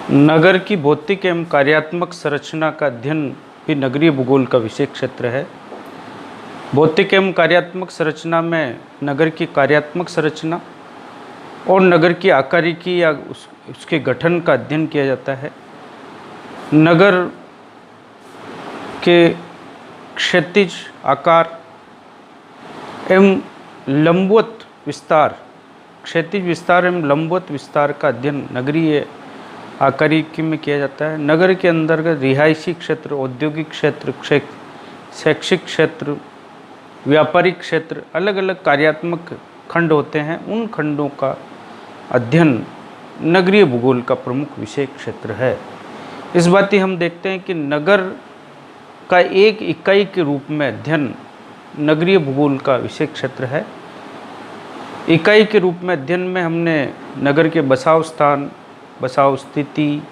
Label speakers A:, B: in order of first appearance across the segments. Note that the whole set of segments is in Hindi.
A: नगर की भौतिक एवं कार्यात्मक संरचना का अध्ययन भी नगरीय भूगोल का विषय क्षेत्र है। भौतिक एवं कार्यात्मक संरचना में नगर की कार्यात्मक संरचना और नगर की आकारिकी या उसके गठन का अध्ययन किया जाता है। नगर के क्षैतिज आकार एवं लंबवत विस्तार, क्षैतिज विस्तार एवं लंबवत विस्तार का अध्ययन नगरीय आकारिकी में किया जाता है। नगर के अंतर्गत रिहायशी क्षेत्र, औद्योगिक क्षेत्र, शैक्षिक क्षेत्र, व्यापारिक क्षेत्र, अलग अलग कार्यात्मक खंड होते हैं। उन खंडों का अध्ययन नगरीय भूगोल का प्रमुख विषय क्षेत्र है। इस बात ही हम देखते हैं कि नगर का एक इकाई के रूप में अध्ययन नगरीय भूगोल का विषय क्षेत्र है। इकाई के रूप में अध्ययन में हमने नगर के बसाव स्थान, बसाव स्थिति,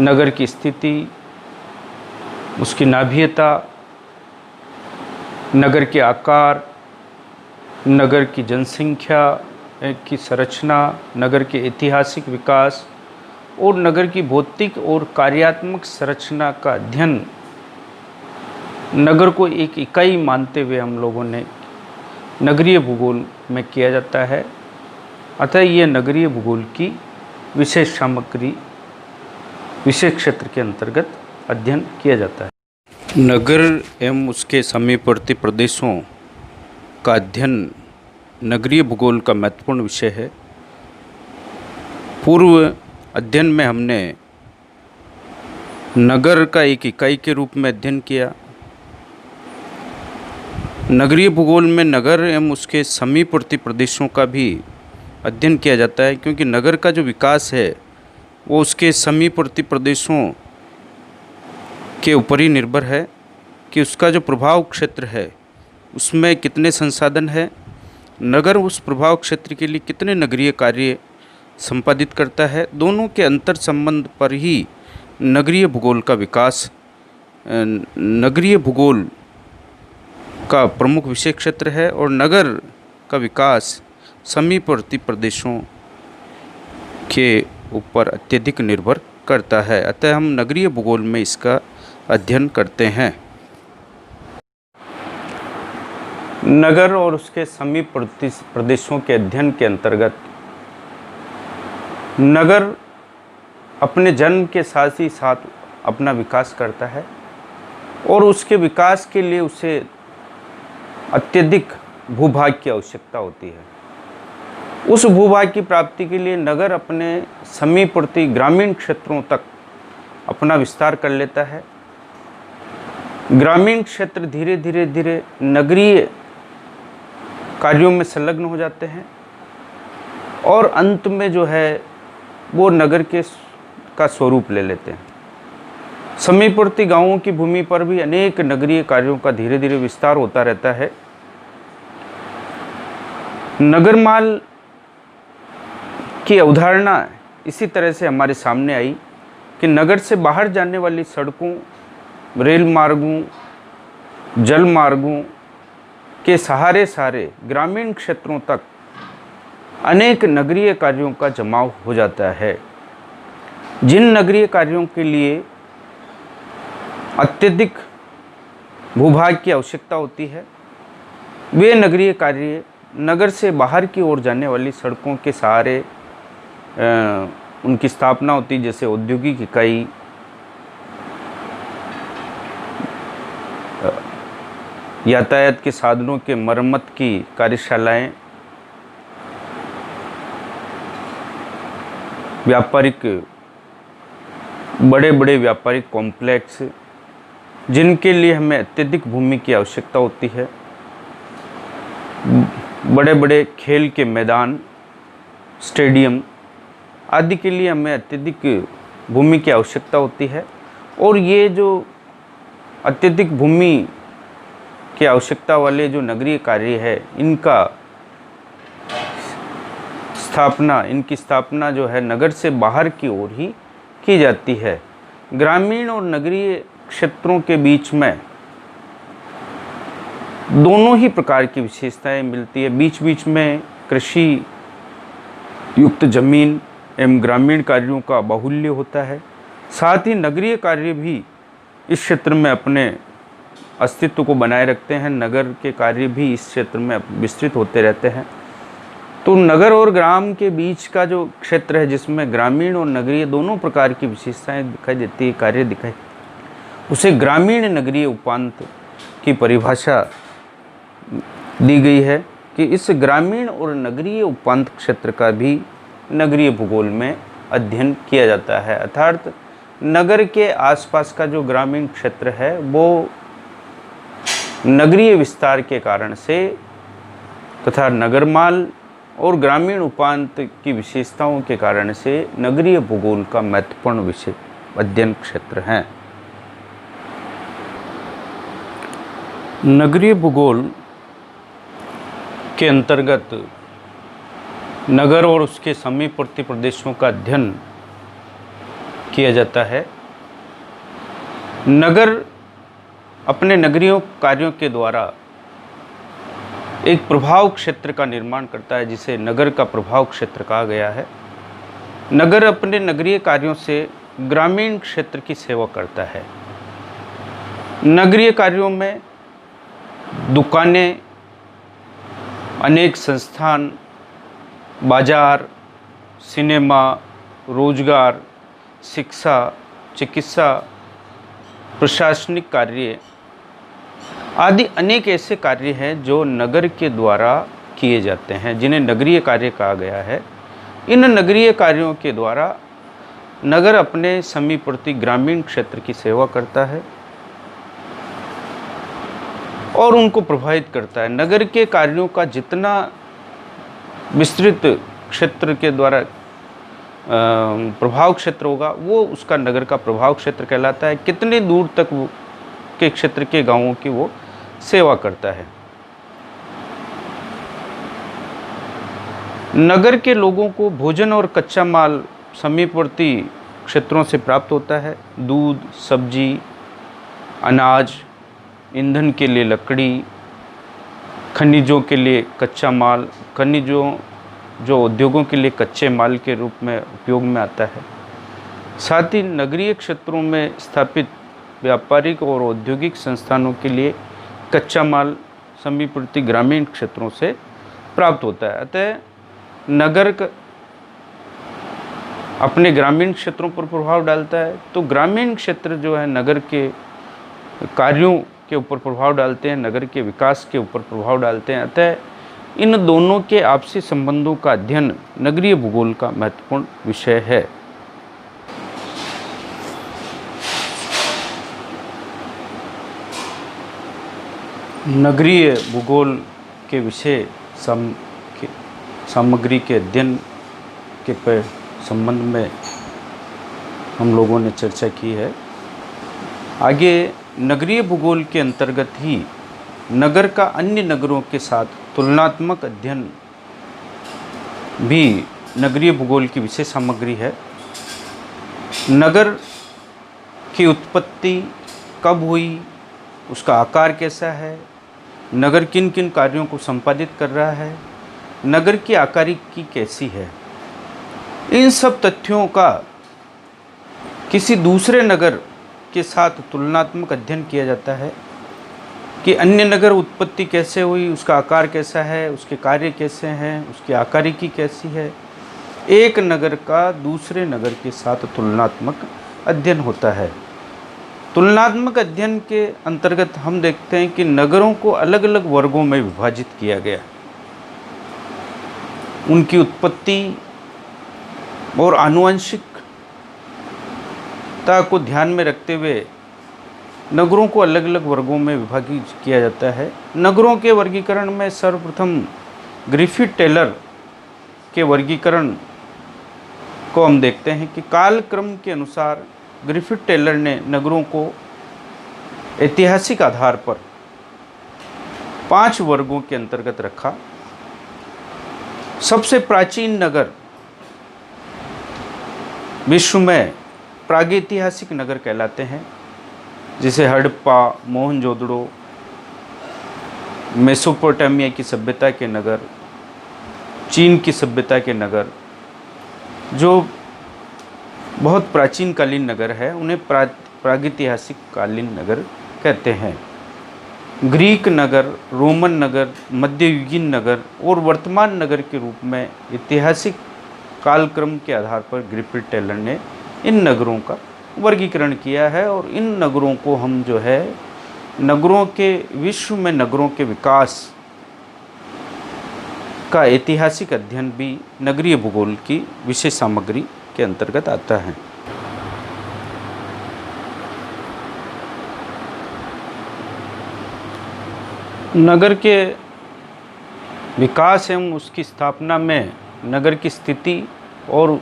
A: नगर की स्थिति, उसकी नाभीयता, नगर के आकार, नगर की जनसंख्या की संरचना, नगर के ऐतिहासिक विकास और नगर की भौतिक और कार्यात्मक संरचना का अध्ययन नगर को एक इकाई मानते हुए हम लोगों ने नगरीय भूगोल में किया जाता है। अतः ये नगरीय भूगोल की विशेष सामग्री विशेष क्षेत्र के अंतर्गत अध्ययन किया जाता है। नगर एवं उसके समीपवर्ती प्रदेशों का अध्ययन नगरीय भूगोल का महत्वपूर्ण विषय है। पूर्व अध्ययन में हमने नगर का एक इकाई के रूप में अध्ययन किया। नगरीय भूगोल में नगर एवं उसके समीपवर्ती प्रदेशों का भी अध्ययन किया जाता है, क्योंकि नगर का जो विकास है वो उसके समीपवर्ती प्रदेशों के ऊपर ही निर्भर है कि उसका जो प्रभाव क्षेत्र है उसमें कितने संसाधन है, नगर उस प्रभाव क्षेत्र के लिए कितने नगरीय कार्य संपादित करता है। दोनों के अंतर संबंध पर ही नगरीय भूगोल का विकास नगरीय भूगोल का प्रमुख विषय क्षेत्र है और नगर का विकास समीपवर्ती प्रदेशों के ऊपर अत्यधिक निर्भर करता है। अतः हम नगरीय भूगोल में इसका अध्ययन करते हैं। नगर और उसके समीपवर्ती प्रदेशों के अध्ययन के अंतर्गत नगर अपने जन्म के साथ ही साथ अपना विकास करता है और उसके विकास के लिए उसे अत्यधिक भूभाग की आवश्यकता होती है। उस भूभाग की प्राप्ति के लिए नगर अपने समीपवर्ती ग्रामीण क्षेत्रों तक अपना विस्तार कर लेता है। ग्रामीण क्षेत्र धीरे धीरे नगरीय कार्यों में संलग्न हो जाते हैं और अंत में जो है वो नगर का स्वरूप ले लेते हैं। समीपवर्ती गांवों की भूमि पर भी अनेक नगरीय कार्यों का धीरे धीरे विस्तार होता रहता है। नगरमाल की अवधारणा इसी तरह से हमारे सामने आई कि नगर से बाहर जाने वाली सड़कों, रेल मार्गों, जल मार्गों के सहारे ग्रामीण क्षेत्रों तक अनेक नगरीय कार्यों का जमाव हो जाता है। जिन नगरीय कार्यों के लिए अत्यधिक भूभाग की आवश्यकता होती है वे नगरीय कार्य नगर से बाहर की ओर जाने वाली सड़कों के सहारे उनकी स्थापना होती, जैसे औद्योगिक इकाई, यातायात के साधनों के मरम्मत की कार्यशालाएं, व्यापारिक बड़े बड़े व्यापारिक कॉम्प्लेक्स जिनके लिए हमें अत्यधिक भूमि की आवश्यकता होती है, बड़े बड़े खेल के मैदान, स्टेडियम आदि के लिए हमें अत्यधिक भूमि की आवश्यकता होती है। और ये जो अत्यधिक भूमि की आवश्यकता वाले जो नगरीय कार्य है इनकी स्थापना जो है नगर से बाहर की ओर ही की जाती है। ग्रामीण और नगरीय क्षेत्रों के बीच में दोनों ही प्रकार की विशेषताएं मिलती है। बीच बीच में कृषि युक्त जमीन एवं ग्रामीण कार्यों का बाहुल्य होता है। साथ ही नगरीय कार्य भी इस क्षेत्र में अपने अस्तित्व को बनाए रखते हैं। नगर के कार्य भी इस क्षेत्र में विस्तृत होते रहते हैं। तो नगर और ग्राम के बीच का जो क्षेत्र है, जिसमें ग्रामीण और नगरीय दोनों प्रकार की विशेषताएं दिखाई देती है, कार्य दिखाई, उसे ग्रामीण नगरीय उपांत की परिभाषा दी गई है कि इस ग्रामीण और नगरीय उपांत क्षेत्र का भी नगरीय भूगोल में अध्ययन किया जाता है। अर्थात नगर के आसपास का जो ग्रामीण क्षेत्र है वो नगरीय विस्तार के कारण से तथा नगरमाल और ग्रामीण उपांत की विशेषताओं के कारण से नगरीय भूगोल का महत्वपूर्ण विषय अध्ययन क्षेत्र है। नगरीय भूगोल के अंतर्गत नगर और उसके समीपवर्ती प्रदेशों का अध्ययन किया जाता है। नगर अपने नगरीय कार्यों के द्वारा एक प्रभाव क्षेत्र का निर्माण करता है, जिसे नगर का प्रभाव क्षेत्र कहा गया है। नगर अपने नगरीय कार्यों से ग्रामीण क्षेत्र की सेवा करता है। नगरीय कार्यों में दुकानें, अनेक संस्थान, बाजार, सिनेमा, रोजगार, शिक्षा, चिकित्सा, प्रशासनिक कार्य आदि अनेक ऐसे कार्य हैं जो नगर के द्वारा किए जाते हैं, जिन्हें नगरीय कार्य कहा गया है। इन नगरीय कार्यों के द्वारा नगर अपने समीपवर्ती ग्रामीण क्षेत्र की सेवा करता है और उनको प्रभावित करता है। नगर के कार्यों का जितना विस्तृत क्षेत्र के द्वारा प्रभाव क्षेत्र होगा, वो उसका नगर का प्रभाव क्षेत्र कहलाता है। कितनी दूर तक वो के क्षेत्र के गांवों की वो सेवा करता है। नगर के लोगों को भोजन और कच्चा माल समीपवर्ती क्षेत्रों से प्राप्त होता है। दूध, सब्जी, अनाज, ईंधन के लिए लकड़ी, खनिजों के लिए कच्चा माल, खनिजों जो उद्योगों के लिए कच्चे माल के रूप में उपयोग में आता है। साथ ही नगरीय क्षेत्रों में स्थापित व्यापारिक और औद्योगिक संस्थानों के लिए कच्चा माल समीपवर्ती ग्रामीण क्षेत्रों से प्राप्त होता है। अतः नगर अपने ग्रामीण क्षेत्रों पर प्रभाव डालता है, तो ग्रामीण क्षेत्र जो है नगर के कार्यों के ऊपर प्रभाव डालते हैं, नगर के विकास के ऊपर प्रभाव डालते हैं। अतः इन दोनों के आपसी संबंधों का अध्ययन नगरीय भूगोल का महत्वपूर्ण विषय है। नगरीय भूगोल के विषय सामग्री के अध्ययन के संबंध में हम लोगों ने चर्चा की है। आगे नगरीय भूगोल के अंतर्गत ही नगर का अन्य नगरों के साथ तुलनात्मक अध्ययन भी नगरीय भूगोल की विशेष सामग्री है। नगर की उत्पत्ति कब हुई, उसका आकार कैसा है, नगर किन किन कार्यों को संपादित कर रहा है, नगर की आकारिकी कैसी है, इन सब तथ्यों का किसी दूसरे नगर के साथ तुलनात्मक अध्ययन किया जाता है कि अन्य नगर उत्पत्ति कैसे हुई, उसका आकार कैसा है, उसके कार्य कैसे हैं, उसकी आकारिकी कैसी है। एक नगर का दूसरे नगर के साथ तुलनात्मक अध्ययन होता है। तुलनात्मक अध्ययन के अंतर्गत हम देखते हैं कि नगरों को अलग अलग वर्गों में विभाजित किया गया। उनकी उत्पत्ति और आनुवंशिकता को ध्यान में रखते हुए नगरों को अलग अलग वर्गों में विभाजित किया जाता है। नगरों के वर्गीकरण में सर्वप्रथम ग्रिफिथ टेलर के वर्गीकरण को हम देखते हैं कि कालक्रम के अनुसार ग्रिफिथ टेलर ने नगरों को ऐतिहासिक आधार पर 5 वर्गों के अंतर्गत रखा। सबसे प्राचीन नगर विश्व में प्रागैतिहासिक नगर कहलाते हैं, जिसे हड़प्पा, मोहनजोदड़ो, मेसोपोटामिया की सभ्यता के नगर, चीन की सभ्यता के नगर, जो बहुत प्राचीन कालीन नगर है, उन्हें प्रागैतिहासिक कालीन नगर कहते हैं। ग्रीक नगर, रोमन नगर, मध्ययुगीन नगर और वर्तमान नगर के रूप में ऐतिहासिक कालक्रम के आधार पर ग्रिफिथ टेलर ने इन नगरों का वर्गीकरण किया है। और इन नगरों को हम जो है नगरों के विश्व में नगरों के विकास का ऐतिहासिक अध्ययन भी नगरीय भूगोल की विषय सामग्री के अंतर्गत आता है। नगर के विकास एवं उसकी स्थापना में नगर की स्थिति और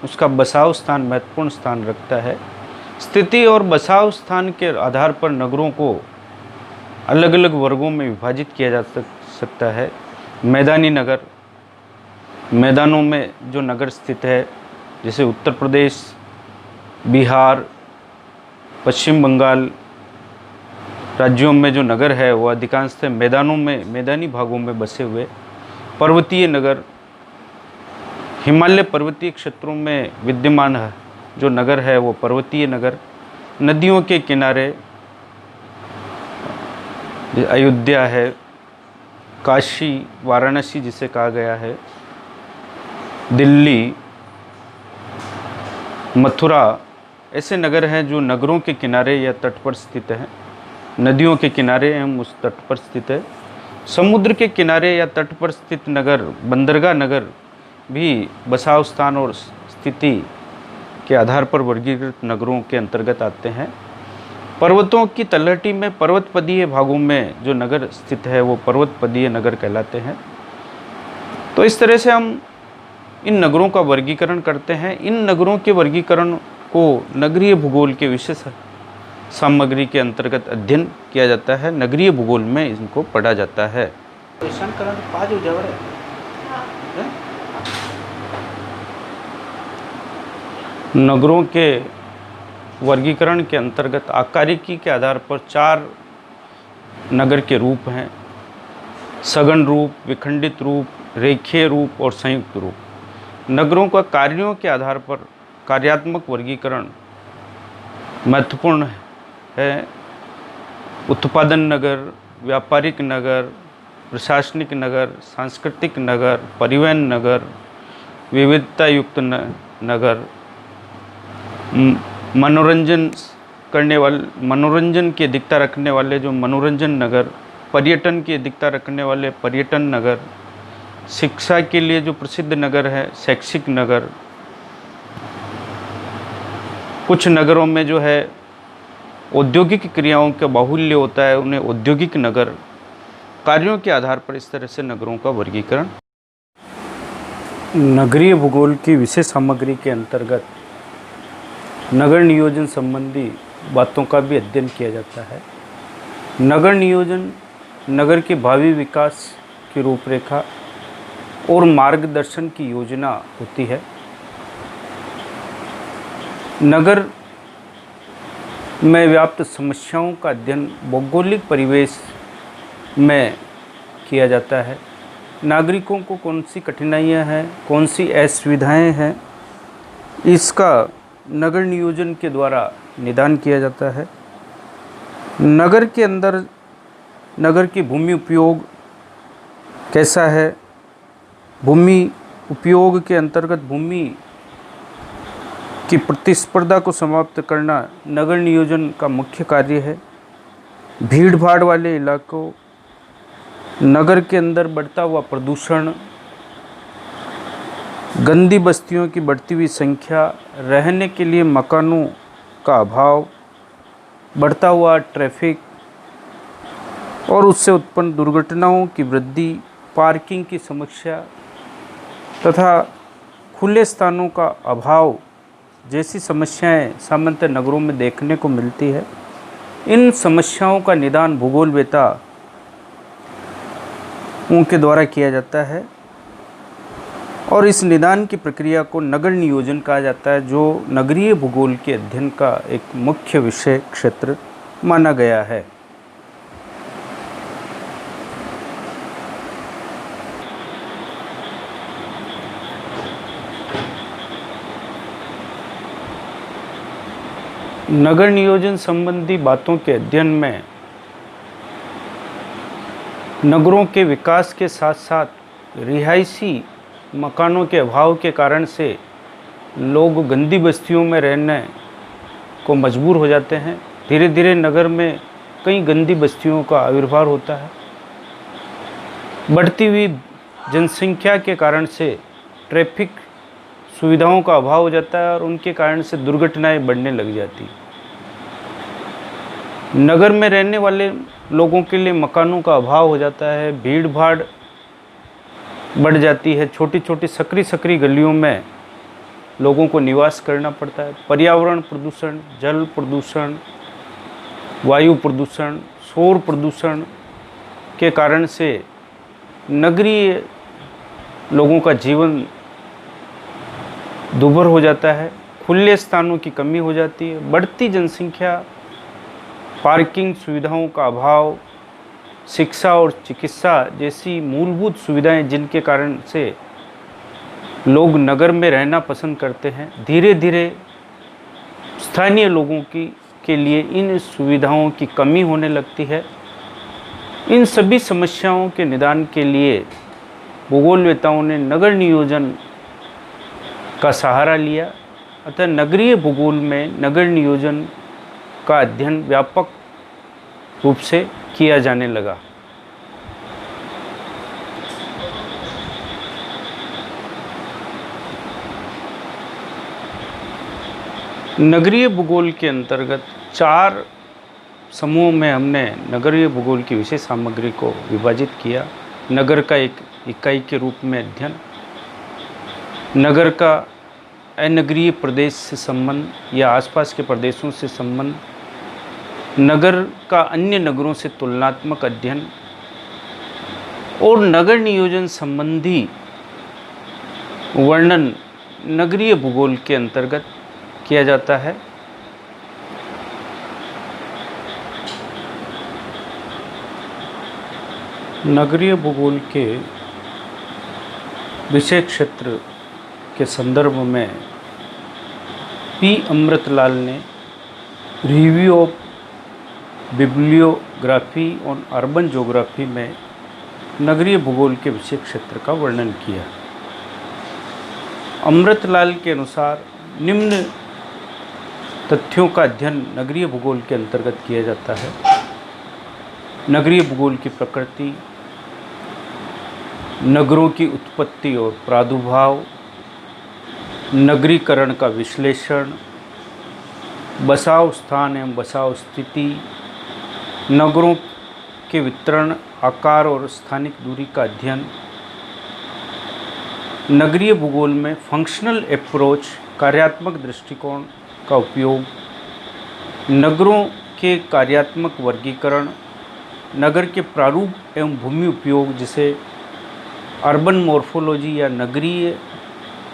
A: उसका बसाव स्थान महत्वपूर्ण स्थान रखता है। स्थिति और बसाव स्थान के आधार पर नगरों को अलग अलग वर्गों में विभाजित किया जा सकता है। मैदानी नगर, मैदानों में जो नगर स्थित है, जैसे उत्तर प्रदेश, बिहार, पश्चिम बंगाल राज्यों में जो नगर है वो अधिकांशतः मैदानों में, मैदानी भागों में बसे हुए। पर्वतीय नगर, हिमालय पर्वतीय क्षेत्रों में विद्यमान है जो नगर है वो पर्वतीय नगर। नदियों के किनारे, अयोध्या है, काशी, वाराणसी जिसे कहा गया है, दिल्ली, मथुरा, ऐसे नगर हैं जो नगरों के किनारे या तट पर स्थित हैं। नदियों के किनारे एवं उस तट पर स्थित है। समुद्र के किनारे या तट पर स्थित नगर, बंदरगाह नगर भी बसाव स्थान और स्थिति के आधार पर वर्गीकृत नगरों के अंतर्गत आते हैं। पर्वतों की तलहटी में पर्वतपदीय भागों में जो नगर स्थित है वो पर्वतपदीय नगर कहलाते हैं। तो इस तरह से हम इन नगरों का वर्गीकरण करते हैं। इन नगरों के वर्गीकरण को नगरीय भूगोल के विशेष सामग्री के अंतर्गत अध्ययन किया जाता है। नगरीय भूगोल में इनको पढ़ा जाता है। नगरों के वर्गीकरण के अंतर्गत आकारिकी के आधार पर 4 नगर के रूप हैं: सघन रूप, विखंडित रूप, रेखीय रूप और संयुक्त रूप। नगरों का कार्यों के आधार पर कार्यात्मक वर्गीकरण महत्वपूर्ण है। उत्पादन नगर, व्यापारिक नगर, प्रशासनिक नगर, सांस्कृतिक नगर, परिवहन नगर, विविधता युक्त नगर, मनोरंजन करने वाले, मनोरंजन की अधिकता रखने वाले जो मनोरंजन नगर, पर्यटन की अधिकता रखने वाले पर्यटन नगर, शिक्षा के लिए जो प्रसिद्ध नगर है शैक्षिक नगर। कुछ नगरों में जो है औद्योगिक क्रियाओं का बाहुल्य होता है, उन्हें औद्योगिक नगर। कार्यों के आधार पर इस तरह से नगरों का वर्गीकरण। नगरीय भूगोल की विशेष सामग्री के अंतर्गत नगर नियोजन संबंधी बातों का भी अध्ययन किया जाता है। नगर नियोजन नगर के भावी विकास की रूपरेखा और मार्गदर्शन की योजना होती है। नगर में व्याप्त समस्याओं का अध्ययन भौगोलिक परिवेश में किया जाता है। नागरिकों को कौन सी कठिनाइयां हैं, कौन सी असुविधाएं हैं, इसका नगर नियोजन के द्वारा निदान किया जाता है। नगर के अंदर नगर की भूमि उपयोग कैसा है, भूमि उपयोग के अंतर्गत भूमि की प्रतिस्पर्धा को समाप्त करना नगर नियोजन का मुख्य कार्य है। भीड़ भाड़ वाले इलाकों, नगर के अंदर बढ़ता हुआ प्रदूषण, गंदी बस्तियों की बढ़ती हुई संख्या, रहने के लिए मकानों का अभाव, बढ़ता हुआ ट्रैफिक और उससे उत्पन्न दुर्घटनाओं की वृद्धि, पार्किंग की समस्या तथा खुले स्थानों का अभाव जैसी समस्याएं सामान्यतः नगरों में देखने को मिलती है। इन समस्याओं का निदान भूगोलवेत्ताओं के द्वारा किया जाता है और इस निदान की प्रक्रिया को नगर नियोजन कहा जाता है, जो नगरीय भूगोल के अध्ययन का एक मुख्य विषय क्षेत्र माना गया है। नगर नियोजन संबंधी बातों के अध्ययन में नगरों के विकास के साथ साथ रिहायशी मकानों के अभाव के कारण से लोग गंदी बस्तियों में रहने को मजबूर हो जाते हैं। धीरे धीरे नगर में कई गंदी बस्तियों का आविर्भाव होता है। बढ़ती हुई जनसंख्या के कारण से ट्रैफिक सुविधाओं का अभाव हो जाता है और उनके कारण से दुर्घटनाएं बढ़ने लग जाती। नगर में रहने वाले लोगों के लिए मकानों का अभाव हो जाता है, भीड़ भाड़ बढ़ जाती है, छोटी छोटी सकरी गलियों में लोगों को निवास करना पड़ता है। पर्यावरण प्रदूषण, जल प्रदूषण, वायु प्रदूषण, शोर प्रदूषण के कारण से नगरीय लोगों का जीवन दुर्भर हो जाता है। खुले स्थानों की कमी हो जाती है। बढ़ती जनसंख्या, पार्किंग सुविधाओं का अभाव, शिक्षा और चिकित्सा जैसी मूलभूत सुविधाएं जिनके कारण से लोग नगर में रहना पसंद करते हैं, धीरे धीरे स्थानीय लोगों के लिए इन सुविधाओं की कमी होने लगती है। इन सभी समस्याओं के निदान के लिए भूगोलवेताओं ने नगर नियोजन का सहारा लिया। अतः नगरीय भूगोल में नगर नियोजन का अध्ययन व्यापक रूप से किया जाने लगा। नगरीय भूगोल के अंतर्गत 4 समूहों में हमने नगरीय भूगोल की विषय सामग्री को विभाजित किया। नगर का एक इकाई के रूप में अध्ययन, नगर का अनगरीय प्रदेश से संबंध या आसपास के प्रदेशों से संबंध, नगर का अन्य नगरों से तुलनात्मक अध्ययन और नगर नियोजन संबंधी वर्णन नगरीय भूगोल के अंतर्गत किया जाता है। नगरीय भूगोल के विषय क्षेत्र के संदर्भ में पी अमृतलाल ने review of bibliography on urban geography में नगरीय भूगोल के विषय क्षेत्र का वर्णन किया। अमृतलाल के अनुसार निम्न तथ्यों का अध्ययन नगरीय भूगोल के अंतर्गत किया जाता है। नगरीय भूगोल की प्रकृति, नगरों की उत्पत्ति और प्रादुर्भाव, नगरीकरण का विश्लेषण, बसाव स्थान एवं बसाव स्थिति, नगरों के वितरण, आकार और स्थानिक दूरी का अध्ययन। नगरीय भूगोल में फंक्शनल अप्रोच, कार्यात्मक दृष्टिकोण का उपयोग, नगरों के कार्यात्मक वर्गीकरण, नगर के प्रारूप एवं भूमि उपयोग जिसे अर्बन मॉर्फोलॉजी या नगरीय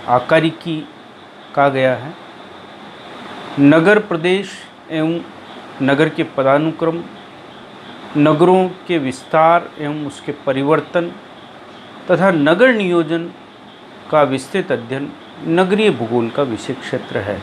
A: आकारिकी कहा गया है, नगर प्रदेश एवं नगर के पदानुक्रम, नगरों के विस्तार एवं उसके परिवर्तन तथा नगर नियोजन का विस्तृत अध्ययन नगरीय भूगोल का विषय क्षेत्र है।